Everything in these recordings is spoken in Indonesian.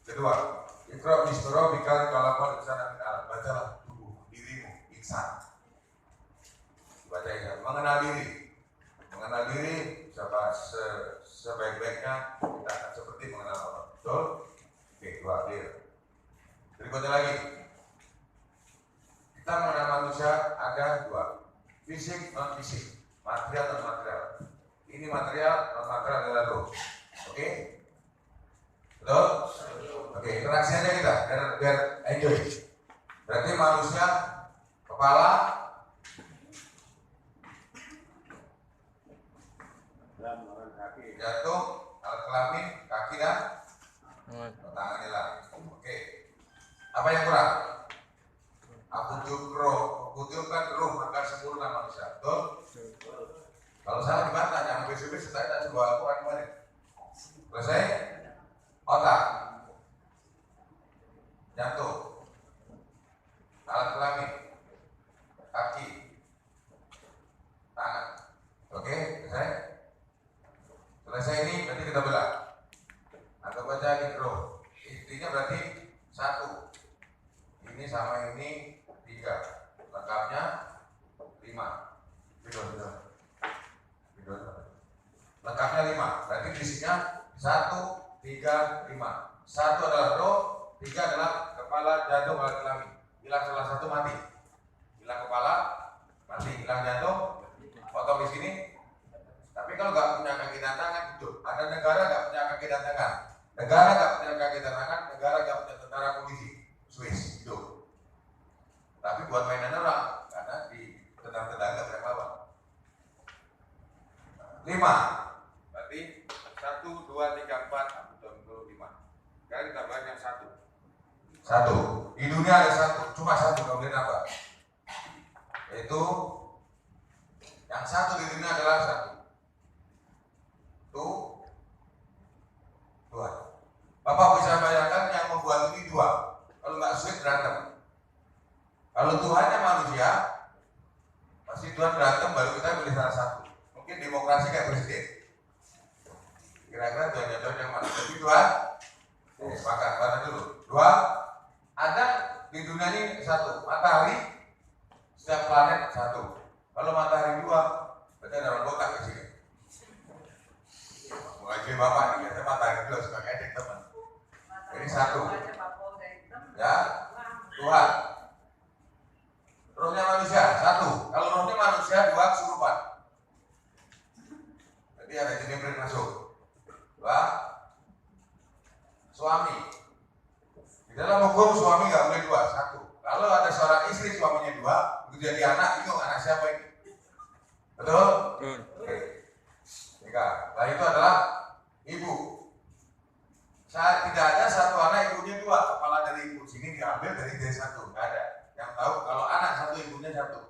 Kedua, Iqra bismillah bikal kalaqal insana min 'alaq. Bacalah tubuh dirimu insan. Baca ini, mengenal diri. Mengenal diri sebaik-baiknya kita akan seperti mengenal Allah. Betul? Oke, dua, clear. Berikutnya lagi. Kita mengenal manusia ada dua. Fisik, non fisik. Material, non material. Ini material, non material adalah roh. Oke? Betul? Oke, interaksi aja kita biar enjoy. Berarti manusia kepala, jantung, alat kelamin, kaki dan tangan hilang. Oke. Apa yang kurang? Akutum roh. Akutum kan roh maka sempurna manusia. Betul? Kalau salah dibantah, jangan besok-besok saya tak sebuah Al-Quran kemarin. Selesai? Otak, jantung, alat kelamin, kaki, tangan. Oke, selesai? Selesai ini berarti kita belah. Anggap aja di roh. Intinya berarti satu. Ini sama ini 3. Lengkapnya 5. Lengkapnya 5. Berarti fisiknya 1, 3, 5. 1 adalah roh, 3 adalah kepala, jantung, alat kelamin. Hilang salah satu mati. Hilang kepala, mati. Hilang jantung, potong di sini. Tapi kalau nggak punya kaki dan tangan, itu ada negara nggak punya kaki dan tangan. Negara nggak punya kaki dan tangan, negara nggak punya tentara polisi. Swiss itu. Tapi buat mainan orang, karena di tendang-tendang nggak boleh lawan. 5. Berarti 1, 2, 3, 4, 5. Sekarang kita bahas yang 1. Di dunia ada 1, cuma 1, kemudian apa? Yaitu yang 1 di dunia adalah 1. Tuhan. Bapak bisa bayangkan yang membuat ini 2. Kalau nggak sulit berantem. Kalau Tuhannya manusia, pasti Tuhan berantem baru kita pilih salah satu. Mungkin demokrasi kayak presiden. Kira-kira Tuhan yang mana? Tapi Tuhan, sepakat. Mana dulu? 2. Ada di dunia ini 1. Matahari, setiap planet 1. Kalau matahari 2, berarti ada orang botak di sini. Mulai Bapak nih, biasanya matahari 2 suka ngedek teman. Jadi 1. Ya, Tuhan. Rohnya manusia 1. Kalau rohnya manusia 2 kesurupan. Jadi ada jenibrit masuk. 2. Suami. Di dalam hukum suami nggak boleh 2, 1. Kalau ada seorang istri suaminya 2, begitu jadi anak, bingung anak siapa ini? Betul? Oke. 3. Nah itu adalah ibu. Saat tidak ada satu anak ibunya 2, kepala dari ibu sini diambil dari D1, nggak ada. Yang tahu kalau anak 1 ibunya 1.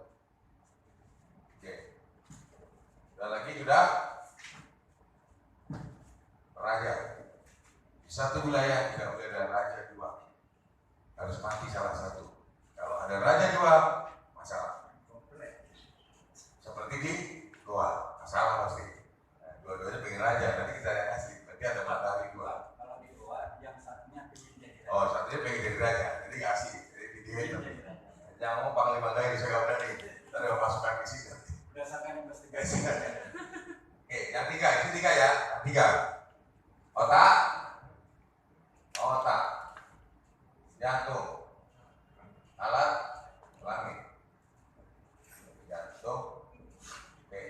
Oke. Sudah lagi sudah raja. Di satu wilayah tidak boleh ada raja 2. Harus mati salah satu. Kalau ada raja 2, masalah. Seperti di Goa, masalah pasti. Nah, dua-duanya pengen raja, nanti kita yang asli. Berarti ada matahari 2. Kalau di Goa, yang satunya pengen jadi raja. Oh, satunya pengen jadi raja, jadi nggak asli. Jadi video itu. Jangan mau panglima gaya saya nggak berani. Ntar ada pasukan di sini. Berdasarkan investigasi. Oke, yang 3, itu 3 ya. Yang 3. Otak, jantung, alat kelamin, jantung. Oke.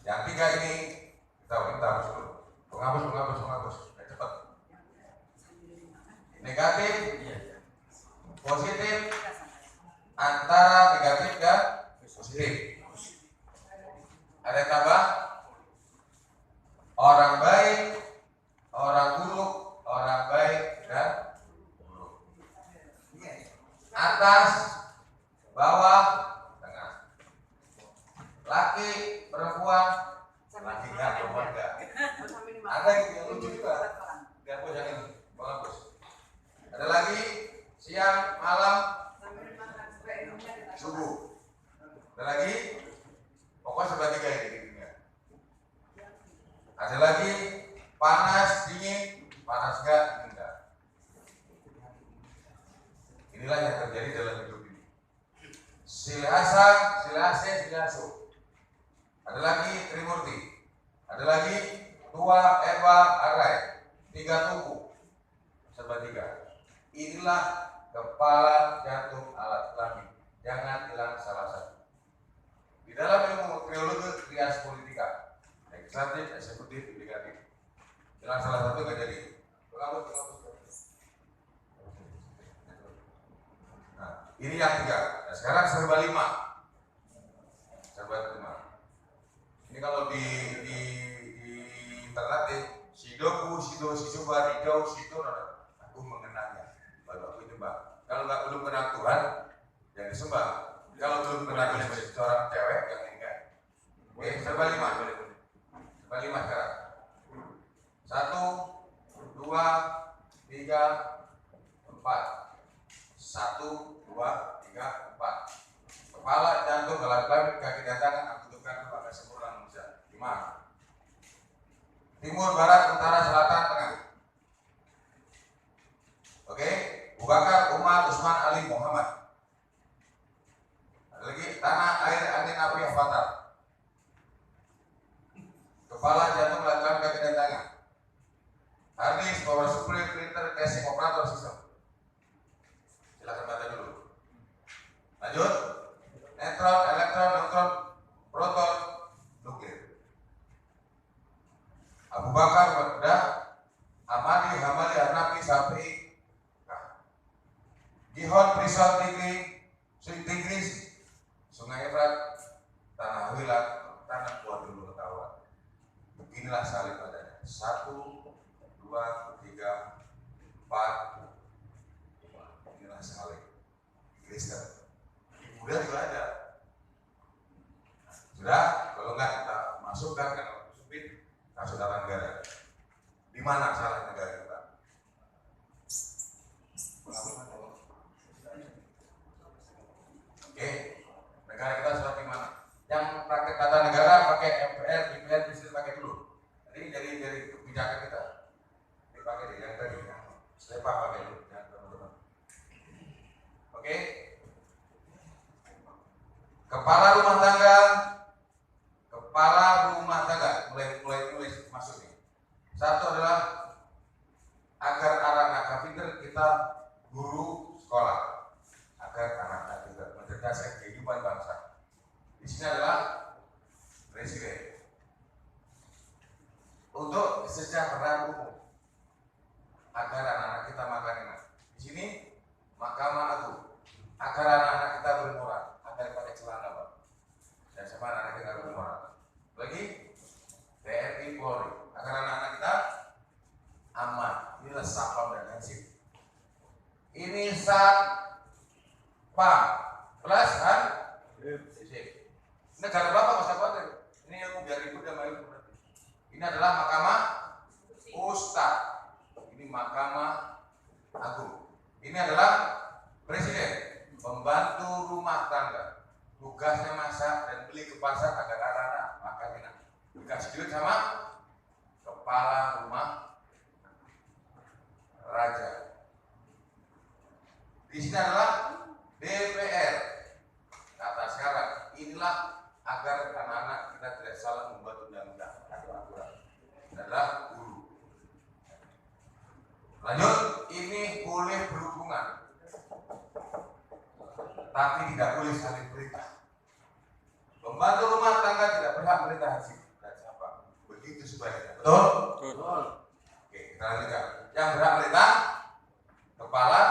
Yang 3 ini kita hapus dulu. Menghapus. Cepat. Negatif, positif, antara negatif dan positif. Ada yang tambah? Orang baik, orang buruk, orang baik dan buruk. Atas, bawah, tengah. Laki, perempuan, laki enggak, perempuan enggak. Ada yang lucu juga. Gak yang ini, bagus. Ada lagi siang, malam, subuh. Ada lagi, pokoknya sebelah 3 ini. Ada lagi panas, dingin, panas enggak, dingin 3 tubuh serba 3. Inilah kepala, jantung, alat kelamin. Jangan hilang salah satu. Di dalam ilmu teologi trias politika, legislatif, eksekutif, yudikatif, hilang salah satu nggak jadi. Nah, ini yang 3. Nah, sekarang serba 5. Ini kalau di internet Sidoku, Sido, Sisuba, Ridau, Sido, aku mengenalnya. Baru aku nyembah. Kalau belum kenal Tuhan, yang disembah. Kalau belum kenal seorang cewek, yang nikah. Oke, serba 5. Serba 5 sekarang. 1, 2, 3, 4. 1, 2, 3, 4. Kepala, jantung, alat kelamin, kaki dan tangan aku tukar kepada sempurna manusia. 5. Timur, barat, utara, selatan, tengah. Oke, Abu Bakar, Umar, Utsman, Ali, Muhammad. Ada lagi, tanah, air, angin, api, avatar. Kepala, jantung, alat kelamin, kaki dan tangan. Hard disk, power supply, printer, casing, operator, sistem. Silakan baca dulu. Lanjut. Neutron, elektron, neutron, proton, nuklir. Abu Bakar, Baghdad, Hamadi, Hanafi, Syafi'i, Gihon, Prison, Tigris, Sungai Efrat, Tanah Wilat, Tanah Buat dulu ketahuan. Beginilah salib adanya. 1, 2, 3, 4. Inilah salib Kristen. Di Buddha juga ada. Sudah, kalau enggak kita masukkan ke dalam supit saudara negara. Di mana salah negara kita? Oke, negara kita seperti mana? Yang praktek tata negara pakai MPR, DPR, bisa pakai dulu. Jadi dari kebijakan kita. Ini pakai deh yang tadi, yang Slepa pakai dulu, ya teman-teman. Oke. Kepala rumah tangga, mulai masuk nih. 1 adalah agar anak-anak pintar kita guru sekolah, agar anak-anak kita mencerdaskan kehidupan bangsa. Di sini adalah presiden untuk kesejahteraan umum, agar anak-anak kita makan enak. Di sini Mahkamah Agung, agar anak-anak kita bermoral, agar pakai celana Pak. Dan sama anak-anak kita bermoral. Lagi TNI Polri, agar anak-anak kita aman. Inilah Satpam dan Hansip. Ini Satpam plus Hansip. Negara berapa Mas Abad? Ini yang biar ribut dan main. Ini adalah Mahkamah Ustaz. Ini Mahkamah Agung. Ini adalah presiden, pembantu rumah tangga. Tugasnya masak dan beli ke pasar agar anak-anak makan enak. Dikasih duit sama kepala rumah raja. Di sini adalah DPR. Kata sekarang, inilah agar anak-anak kita tidak salah membuat undang-undang atau aturan. Ini adalah guru. Lanjut, ini boleh berhubungan, tapi tidak boleh saling perintah. Pembantu rumah tangga tidak berhak merintah hasil dan siapa. Begitu sebaliknya. Betul? Betul. Oke, kita lanjutkan. Yang berhak merintah kepala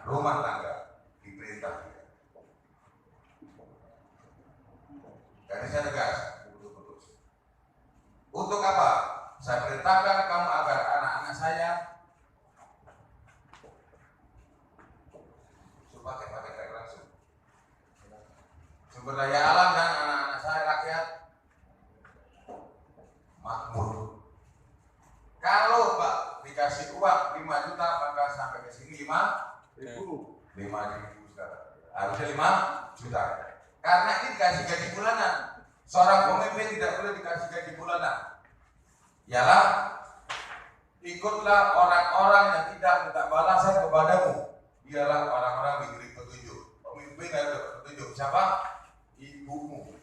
rumah tangga, diperintah. Garisnya tegas, putus. Untuk apa? Saya perintahkan kamu agar anak-anak saya pakai langsung. Sumber daya alam dan anak-anak saya rakyat makmur. Kalau Pak dikasih uang 5 juta maka sampai ke sini 5.000 sekarang. Harusnya 5 juta. Karena ini dikasih gaji bulanan. Seorang pemimpin tidak boleh dikasih gaji bulanan. Ialah ikutlah orang-orang yang tidak minta balasan kepadamu. Ialah orang-orang diberi petunjuk. Pemimpin yang dapat petunjuk siapa? Ibumu.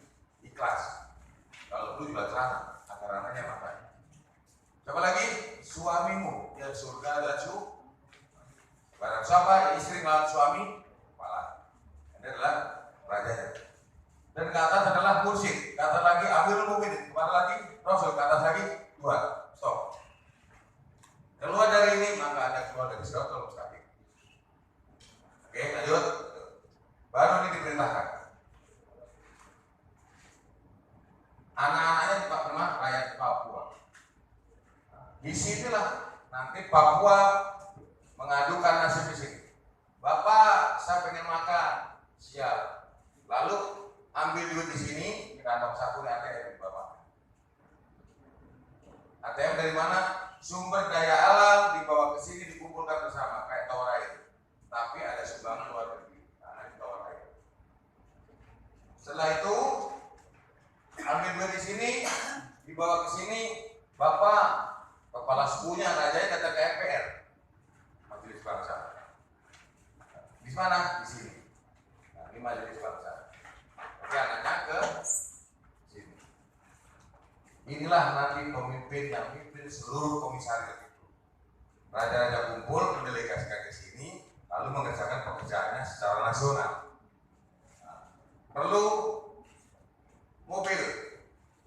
Ikhlas. Kalau perlu juga celana agar anaknya makan. Coba lagi suamimu, ya surga dan barang siapa istri melawan suami, kepala. Ini adalah rajanya. Dan ke atas adalah mursyid, ke atas lagi Amirul Mukminin, kemana lagi Rasul, ke atas lagi Tuhan. Stop. Keluar dari ini maka Anda keluar dari Siratal Mustaqim. Oke, lanjut. Baru ini diperintahkan. Anak-anaknya di Papua, rakyat Papua. Di sinilah nanti Papua mengadukan nasib di sini. Bapak, saya pengen makan, siap. Lalu ambil duit di sini, kantong saku ini ATM Bapak. ATM dari mana? Sumber daya alam dibawa ke sini dikumpulkan bersama kayak tawar air. Tapi ada sumbangan luar negeri, karena di tawar air. Setelah itu ambil duit di sini, dibawa ke sini, Bapak kepala sukunya, rajanya datang ke MPR, Majelis Bangsa. Di mana? Di sini. Nah, ini Majelis Bangsa. Oke, anaknya ke sini. Inilah nanti pemimpin yang pimpin seluruh komisariat itu. Raja-raja kumpul, mendelegasikan ke sini, lalu mengerjakan pekerjaannya secara nasional. Nah, perlu mobil,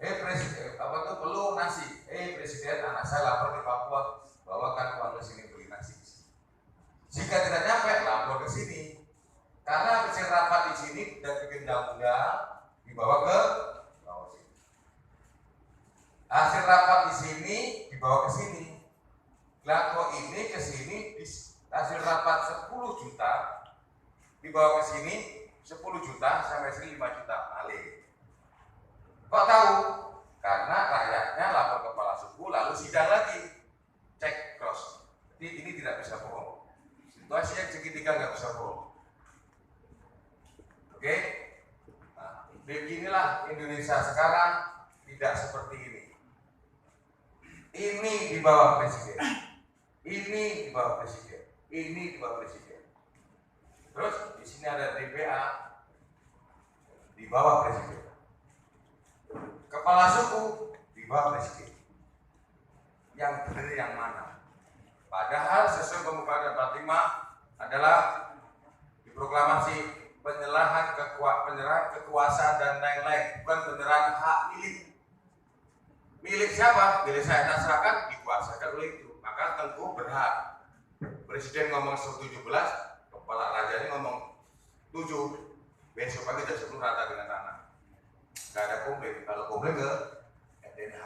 presiden, perlu nasi, presiden, anak saya lapor di Papua, bawakan uang ke sini beli nasi. Jika tidak nyampe, lapor ke sini. Karena hasil rapat di sini dan bikin undang-undang dibawa ke bawah sini. Hasil rapat di sini dibawa ke sini. Lako ini ke sini, hasil rapat 10 juta dibawa ke sini 10 juta sampai sini 5 juta balik. Kok tahu? Karena rakyatnya lapor kepala suku lalu sidang lagi, cek cross. Jadi ini tidak bisa bohong. Situasi yang segitiga nggak bisa bohong. Oke? Nah, beginilah Indonesia sekarang tidak seperti ini. Ini di bawah presiden. Ini di bawah presiden. Ini di bawah presiden. Terus di sini ada DPA di bawah presiden. Kepala suku di bawah presiden. Yang benar yang mana? Padahal sesuai pembukaan 45 adalah diproklamasi penyerahan kekuasaan dan lain-lain, bukan penyerahan hak milik. Milik siapa? Milik saya, tak serahkan dikuasakan oleh itu. Maka Tengku berhak. Presiden ngomong 17, kepala rajanya ngomong 7. Besok pagi jam 10 rata dengan tanah. Gak ada komplain. Kalau komplain ke RDNH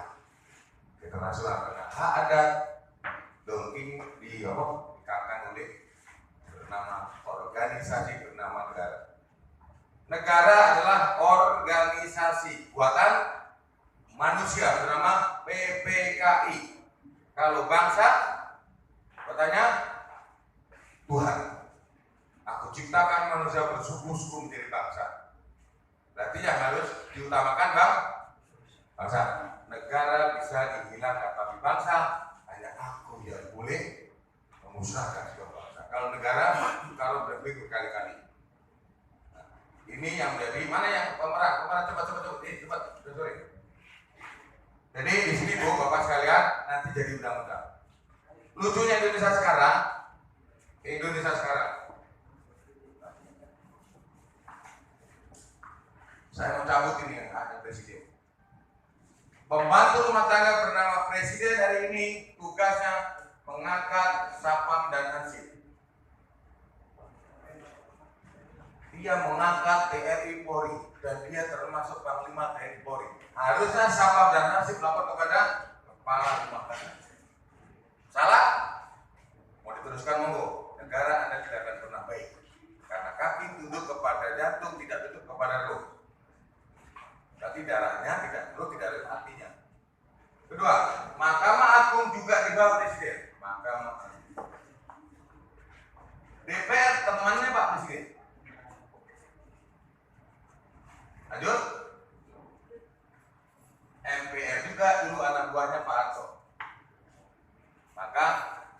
internasional, karena hak adat dongking dikatakan oleh bernama organisasi bernama negara. Negara adalah organisasi buatan manusia bernama PPKI. Kalau bangsa, katanya Tuhan. Aku ciptakan manusia bersuku-suku menjadi bangsa. Berarti yang harus diutamakan bangsa. Negara bisa dihilangkan, tapi bangsa hanya aku yang boleh memusnahkan sebuah bangsa. Kalau negara, kalau berpikir berkali-kali. Nah, ini yang menjadi mana yang pemeran cepat, sorry. Jadi di sini Bu, Bapak sekalian, nanti jadi undang-undang. Lucunya Indonesia sekarang, saya mau cabut ini ada presiden. Pembantu rumah tangga bernama presiden hari ini tugasnya mengangkat Sapam dan Hansip. Dia mengangkat TNI Polri dan dia termasuk Panglima TNI Polri. Harusnya Sapam dan Hansip lapor kepada kepala rumah tangga. Salah? Mau diteruskan monggo. Negara Anda tidak akan pernah baik. Karena kaki tunduk kepada jantung, tidak tunduk kepada roh. Berarti darahnya tidak perlu, tidak ada hatinya. Kedua, Mahkamah Agung juga di bawah presiden. Mahkamah Agung. DPR temannya Pak Presiden. Lanjut. MPR juga dulu anak buahnya Pak Harto. Maka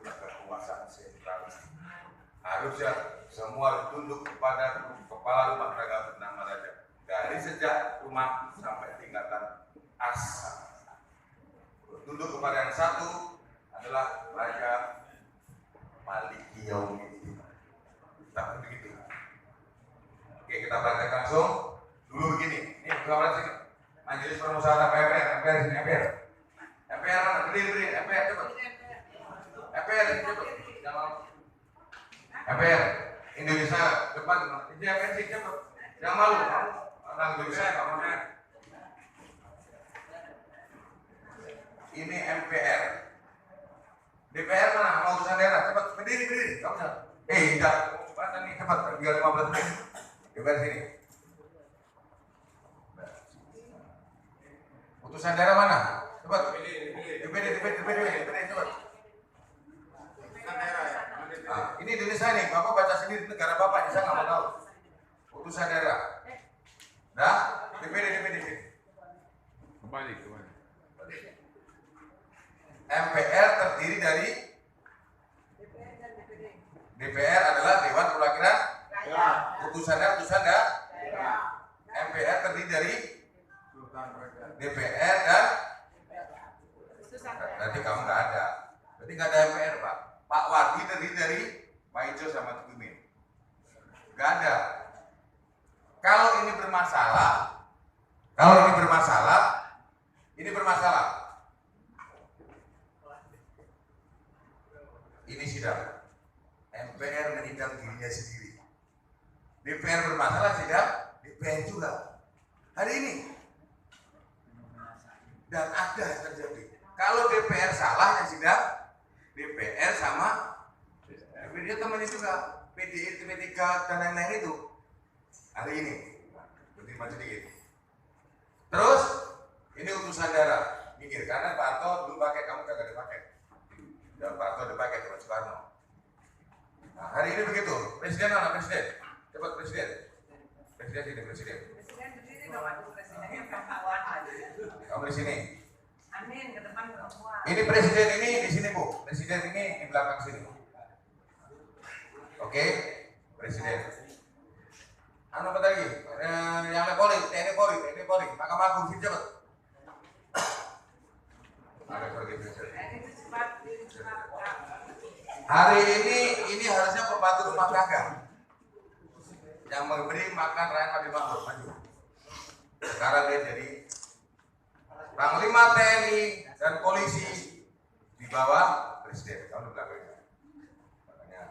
kekuasaan sentral harusnya semua tunduk kepada kepala rumah tangga bernama raja. Dari sejak rumah sampai tingkatan as. Tunduk kepada yang satu, adalah Raja Maliki Yaumiddin. Tapi begitu. Oke, kita praktek langsung. Dulu begini. Ini gambar sini. Majelis Permusyawaratan MPR sini MPR mana? Berdiri MPR cepat. MPR cepat. Jangan MPR Indonesia depan. Ini MPR sih cepat. Jangan malu. Orang Indonesia kamu. Ini MPR. DPR mana? Mau utusan daerah. Cepat berdiri. Kamu jangan. Tidak. Cepat nih cepat. Biar 15 menit. DPR sini. Utusan daerah mana? Cepat. DPD cepat. Nah, ini Indonesia nih. Bapak baca sendiri negara Bapak. Saya nggak mau tahu. Utusan daerah. Nah, DPD. Kembali. MPR terdiri dari DPR adalah Dewan Perwakilan utusan daerah. MPR terdiri dari DPR dan berarti kamu nggak ada. Berarti nggak ada MPR, Pak. Pak Wadi terdiri dari Pak Ijo sama Tukimin. Nggak ada. Kalau ini bermasalah, ini sidang. MPR menyidang dirinya sendiri. DPR bermasalah sidang, DPR juga. Hari ini. Dan ada terjadi. Kalau DPR salah yang sidang, DPR sama dia temannya juga. PDI, P3 dan lain-lain itu. Hari ini. Berdiri maju dikit. Terus, ini utusan daerah. Mikir, karena Pak Harto dulu pakai, kamu kagak dipakai. Dan Pak Harto dipakai sama Soekarno. Nah, hari ini begitu. Presiden mana? Presiden. Cepat presiden. Presiden. Presiden berdiri dong, aduh presidennya kawan aja. Kamu di sini. Amin, ke depan semua. Ini presiden ini di sini, Bu. Presiden ini di belakang sini. Oke, presiden. Anu apa lagi? Yang TNI Polri. Mahkamah Agung sini cepat. Hari ini harusnya pembantu rumah tangga yang memberi makan rakyat lebih maju. Sekarang dia jadi Panglima TNI dan polisi di bawah presiden. Kamu di belakangnya. Makanya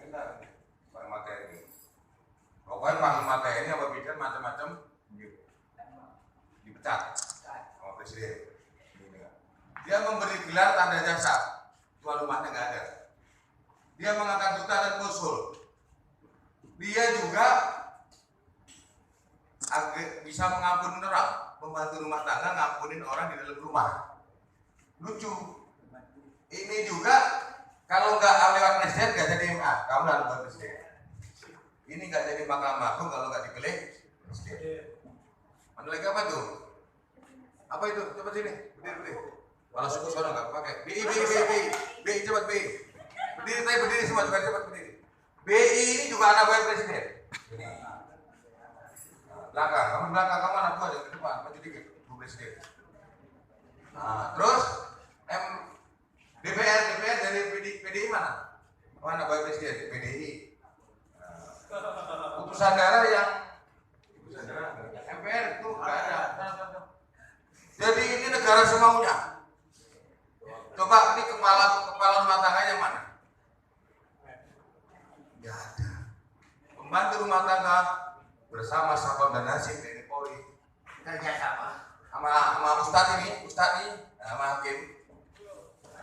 kita Panglima TNI. Pokoknya Panglima TNI apa bidan macam-macam dipecat sama presiden. Dia memberi gelar tanda jasa, tuan rumahnya nggak ada. Dia mengangkat duta dan konsul. Dia juga bisa mengampuni orang, membantu rumah tangga ngampunin orang di dalam rumah. Lucu. Ini juga kalau nggak lewat presiden nggak jadi MA, kamu harus lewat presiden. Ini nggak jadi Mahkamah Agung kalau nggak dipilih presiden. Ada lagi apa tuh? Apa itu? Coba sini, berdiri. Kalau suku sono nggak pakai. BI cepat BI. Berdiri semua juga cepat berdiri. BI ini juga anak buah presiden. Ini. Belakang, kamu anak buah ke depan, maju dikit, Bu presiden. Nah, terus DPR dari PDI mana? Mana buah presiden? PDI. Utusan daerah MPR itu nggak ada. Jadi ini negara semaunya. Coba ini kepala rumah tangga yang mana? Nggak ada. Pembantu rumah tangga bersama Satpam dan Nasib TNI Polri kerjasama sama Ustadz ini, sama Hakim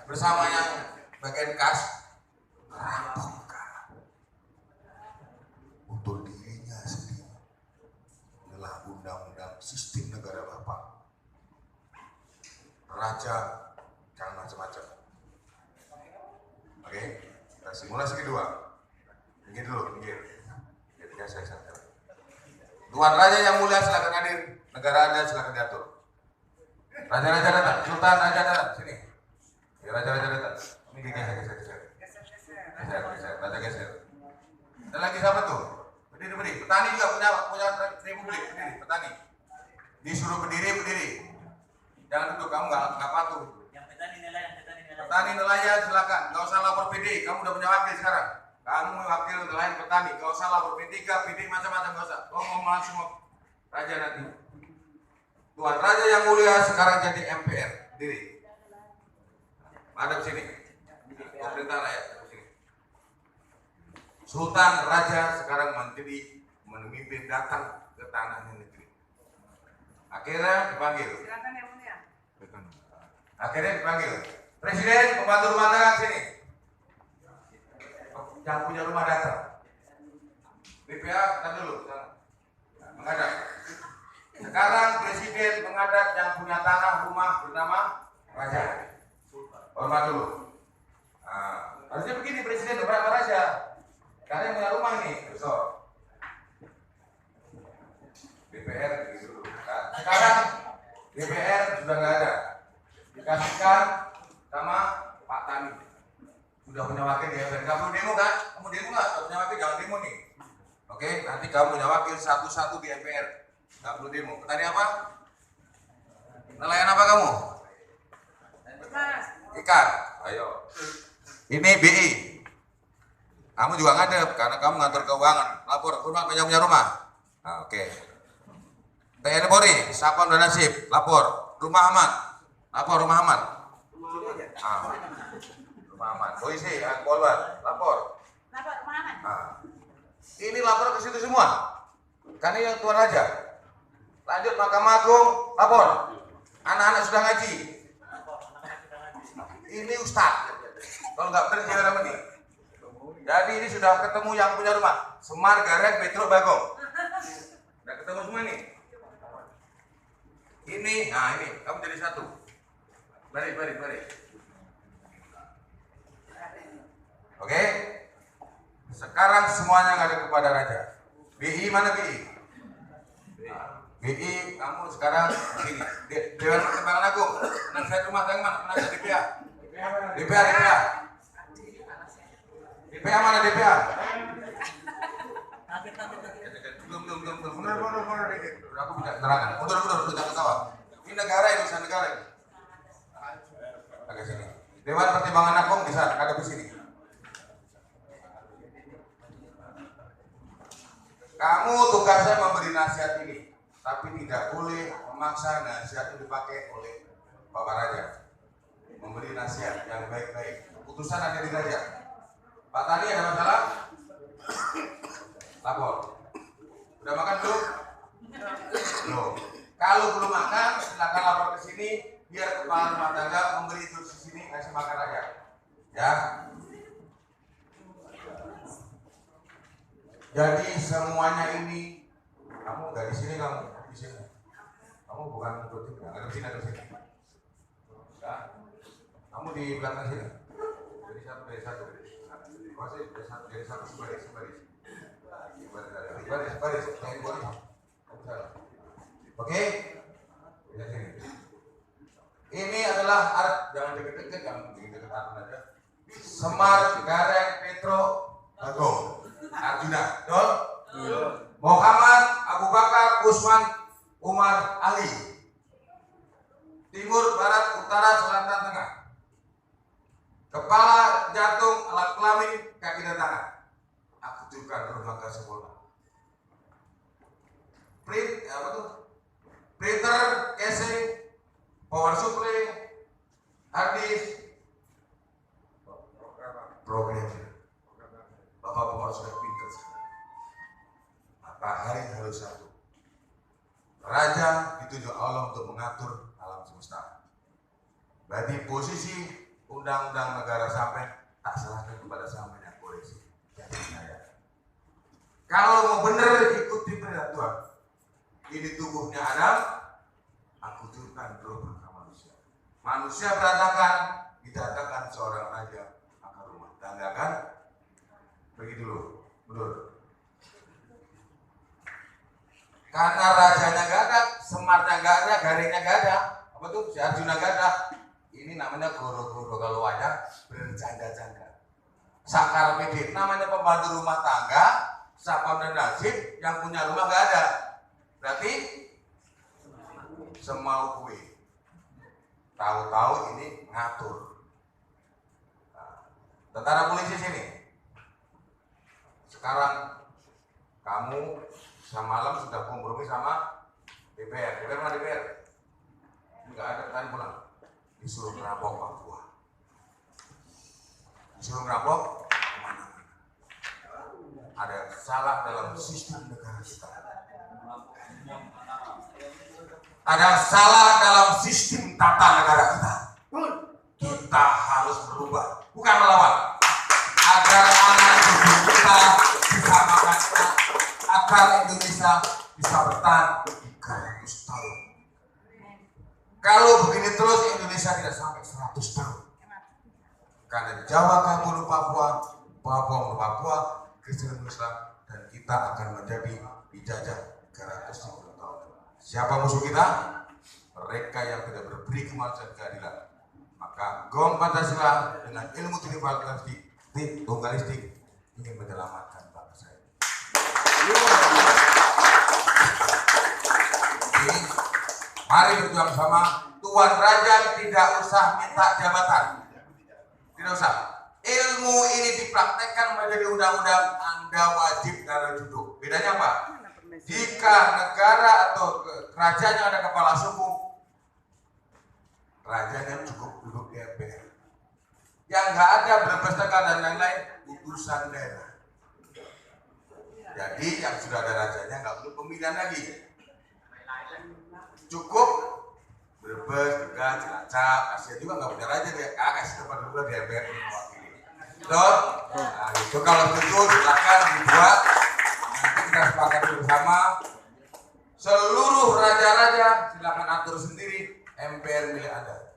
bersama yang bagian kas merampok untuk dirinya sendiri. Inilah undang-undang sistem negara Bapak. Raja jangan macam-macam. Oke, kita simulasi kedua. Minggir dulu. Ketika saya sadar. Tuan Raja yang mulia silakan hadir. Negara Anda silakan diatur. Raja-raja datang, Sultan Raja datang sini. Ya, raja-raja datang. Ini geser. Raja geser. Dan lagi siapa tuh? Berdiri. Petani juga punya republik. Berdiri, petani. Disuruh berdiri. Jangan duduk, kamu nggak patuh. Yang petani nilai. Petani nelayan silakan, nggak usah lapor PD, kamu udah punya wakil sekarang. Kamu wakil nelayan petani, nggak usah lapor P3, PD macam-macam nggak usah. Kau ngomong langsung raja nanti. Tuan Raja yang mulia sekarang jadi MPR, diri. Ada di sini. Pemerintah rakyat di sini. Sultan Raja sekarang menjadi memimpin datang ke tanah negeri. Akhirnya dipanggil. Silakan yang mulia. Akhirnya dipanggil. Presiden, pembantu rumah tangga sini. Yang punya rumah datang. BPA kita dulu, menghadap. Sekarang presiden menghadap yang punya tanah rumah bernama Raja. Hormat dulu. Nah, harusnya begini presiden beberapa raja. Karena yang punya rumah ini, besok. DPR gitu. Nah, sekarang DPR sudah nggak ada. Dikasihkan sama Pak Tani. Sudah punya wakil di MPR. Kamu demo kan? Kamu demo nggak? Kalau punya wakil jangan demo nih. Oke, nanti kamu punya wakil satu-satu di MPR. Nggak perlu demo. Petani apa? Nelayan apa kamu? Mas. Ikan. Ayo. Ini BI. Kamu juga ngadep karena kamu ngatur keuangan. Lapor rumah punya rumah. Nah, oke. TNI Polri, Sapam dan Nasib, lapor. Rumah aman. Lapor rumah aman. Rumah aman. Polisi, Polwan, lapor. Lapor rumah aman. Ini lapor ke situ semua. Karena yang Tuan Raja. Lanjut Mahkamah Agung, lapor. Anak-anak sudah ngaji. Ini Ustadz. Kalau nggak benar jangan apa nih. Jadi ini sudah ketemu yang punya rumah. Semar, Garen, Petro, Bagong. Sudah ketemu semua nih. Ini, nah ini, kamu jadi satu. Baris. Oke. Sekarang semuanya ngadep kepada Raja. BI mana BI? BI, kamu sekarang sini. Dewan Pertimbangan Agung. Penasihat rumah tangga mana? Penasihat DPA. DPA. DPA mana DPA? Belum. Mundur dikit. Aku bisa terangkan. Mundur, jangan ketawa. Ini negara ini, usaha negara ini. Agak sini. Dewan Pertimbangan Agung bisa ada di sini. Kamu tugasnya memberi nasihat ini, tapi tidak boleh memaksa nasihat itu dipakai oleh Bapak Raja. Memberi nasihat yang baik-baik. Keputusan ada di Raja. Pak Tani ada masalah? Lapor. Udah makan belum? Belum. Kalau belum makan, silakan lapor ke sini biar kepala rumah tangga memberi instruksi sini ngasih makan Raja. Ya. Jadi semuanya ini kamu nggak di sini, kamu di sini. Kamu bukan untuk tim, nggak ada sini. Ya. Kamu di belakang sini. Dari satu. Masih dari satu sebaris. Oke. Ini adalah jangan deket-deket, jangan deket-deket aja. Semar, Garen, Petro, Bagong. Arjuna, betul? Muhammad, Abu Bakar, Usman, Umar, Ali. Timur, barat, utara, selatan, tengah. Kepala, jantung, alat kelamin, kaki dan tangan. Aku tunjukkan rumah sempurna. Printer, casing, power supply, hard disk, program. Bapak-bapak sudah pintar sekali. Matahari harus satu. Raja ditunjuk Allah untuk mengatur alam semesta. Berarti posisi undang-undang negara sampai tak serahkan kepada sampai yang koreksi. Jadi saya. Kalau mau benar ikuti perintah Tuhan. Ini tubuhnya Adam, aku turunkan roh ke manusia. Manusia berantakan, didatangkan seorang raja akan rumah tangga kan? Pergi dulu, mundur. Karena rajanya gak ada, Semarnya gak ada, Garingnya gak ada, apa tuh? Si Arjuna gak ada. Ini namanya goro-goro kalau wajah bercanda-canda. Sakar Medit namanya pembantu rumah tangga, Sapam dan Nasib yang punya rumah gak ada. Berarti semau gue. Tahu-tahu ini ngatur. Tentara polisi sini. Sekarang kamu semalam sudah kompromi sama DPR. DPR mana DPR? Enggak ada, tadi pulang. Disuruh merampok Papua. Disuruh merampok kemana? Ada yang salah dalam sistem negara kita. Ada yang salah dalam sistem tata negara kita. Kita harus berubah, bukan melawan. Agar anak cucu kita bisa makan enak, agar Indonesia bisa bertahan 300 tahun. Kalau begini terus Indonesia tidak sampai 100 tahun. Karena Jawa kabur Papua, Papua menurut Papua, Kristen Islam, dan kita akan menjadi dijajah 350 tahun. Siapa musuh kita? Mereka yang tidak berberi kemajuan keadilan. Maka gong Pancasila dengan ilmu tunggal-tunggal ingin menyelamatkan bangsa ini. Jadi, mari berjuang sama. Tuan Raja tidak usah minta jabatan, tidak usah. Ilmu ini dipraktekkan menjadi undang-undang, Anda wajib darah duduk. Bedanya apa? Jika negara atau kerajaannya ada kepala suku, rajanya cukup duduk di MPR. Yang nggak ada berbesarkan dan lain-lain utusan daerah. Jadi yang sudah ada rajanya nggak perlu pemilihan lagi. Cukup Brebes, Tegal, Cilacap, Asia juga nggak punya raja dia. KS depan dulu di MPR mewakili. Betul? Nah, itu kalau setuju silakan dibuat. Nanti kita sepakati bersama. Seluruh raja-raja silakan atur sendiri MPR milik Anda.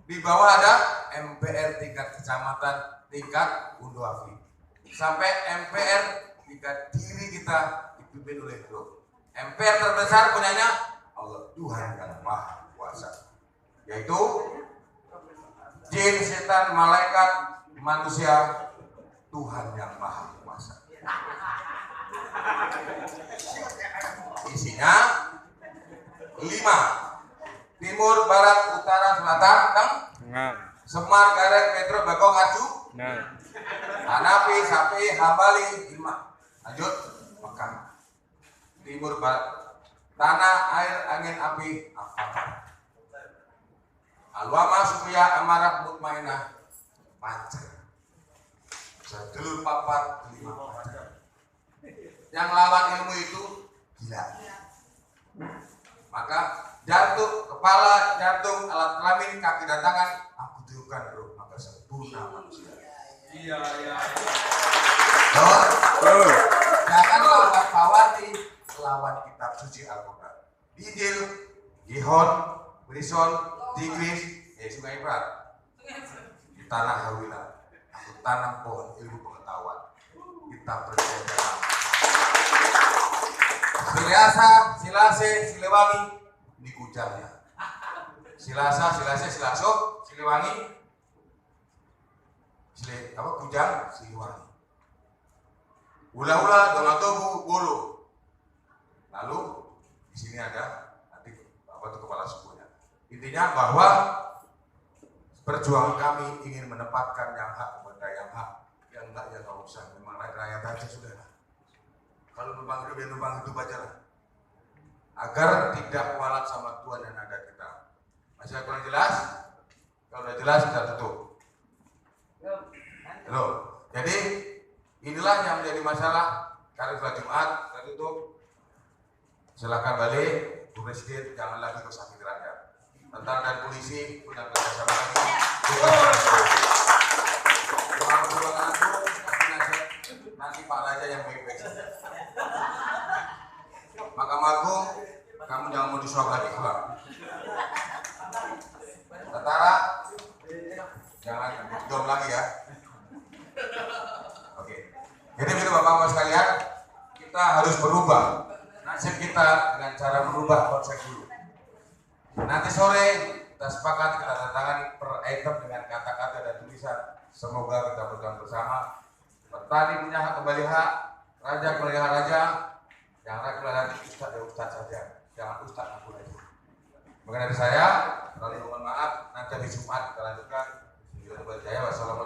Di bawah ada MPR tingkat kecamatan, tingkat Unduafi. Sampai MPR tingkat diri kita dipimpin oleh grup. MPR terbesar punyanya Allah, Tuhan yang Maha Kuasa. Yaitu jin, setan, malaikat, manusia, Tuhan yang Maha Kuasa. Isinya 5. Timur, Barat, Utara, Selatan, Kang? Semar, Garut, Petro, Bagong, Aju? Hanafi, Syafi'i, Hambali, 5. Lanjut, Mekah. Timur, Barat. Tanah, air, angin, api, apa? Alwama, Sufiyah, Amarah, Mutmainah, Pancer. Sedulur papat, 5 pancer. Yang lawan ilmu itu gila. Maka jantung, kepala, jantung, alat kelamin, kaki dan tangan, aku tiupkan roh, maka sempurna manusia. Iya. Jangan lawan Pawati, lawan kitab suci Al-Quran. Injil, Gihon, Brison, Tigris, Sungai Efrat. Di tanah Hawilah, aku tanam pohon ilmu pengetahuan. Kita percaya dalam Silasa, Silase, Siliwangi, ini kujangnya. Silasa, Silase, Silaso, Siliwangi, kujang, Siliwangi. Ula-ula, Donatobu, Bolo. Lalu di sini ada nanti kepala sukunya. Intinya bahwa perjuangan kami ingin menempatkan yang hak kepada yang hak, yang enggak ya nggak usah. Memang rakyat aja sudah. Kalau numpang hidup ya numpang hidup aja lah. Agar tidak kualat sama Tuhan dan ada kita. Masih kurang jelas? Kalau sudah jelas kita tutup. Loh, jadi inilah yang menjadi masalah. Karena sudah Jumat, kita tutup. Silakan balik, Bu Presiden, jangan lagi bersakit rakyat. Tentara dan polisi punya kerjasama lagi. Nanti Pak Raja yang baik-baik saja. Mahkamah Agung, kamu jangan mau disuap lagi, keluar. Tentara, jangan dom lagi ya. Oke. Jadi begitu Bapak-Bapak sekalian, kita harus berubah nasib kita dengan cara merubah konsep dulu. Nanti sore kita sepakat kita tanda per item dengan kata-kata dan tulisan. Semoga kita berjuang bersama. Petani punya hak kembali hak, raja kembali hak raja. Yang rakyat kembali ustaz ya ustaz saja, jangan ustaz aku lagi. Maka dari saya, lalu mohon maaf, nanti di Jumat kita lanjutkan. Wassalamualaikum.